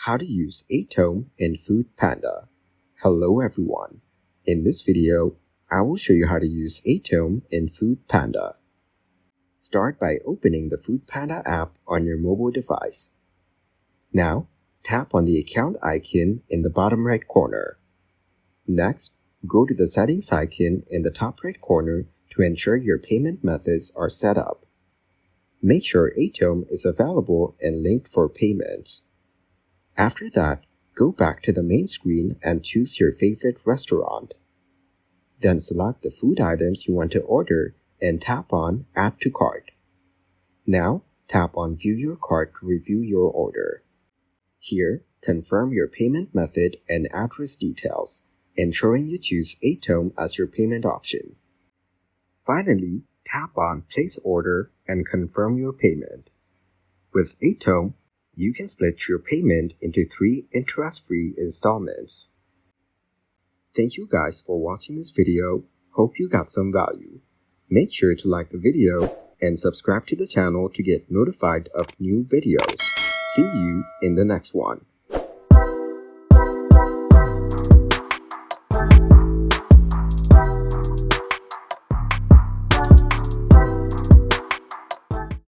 How to use Atome in Foodpanda. Hello everyone. In this video, I will show you how to use Atome in Foodpanda. Start by opening the Foodpanda app on your mobile device. Now, tap on the account icon in the bottom right corner. Next, go to the settings icon in the top right corner to ensure your payment methods are set up. Make sure Atome is available and linked for payments. After that, go back to the main screen and choose your favorite restaurant. Then select the food items you want to order and tap on Add to Cart. Now, tap on View Your Cart to review your order. Here, confirm your payment method and address details, ensuring you choose Atome as your payment option. Finally, tap on Place Order and confirm your payment. With Atome, you can split your payment into 3 interest-free installments. Thank you guys for watching this video. Hope you got some value. Make sure to like the video and subscribe to the channel to get notified of new videos. See you in the next one.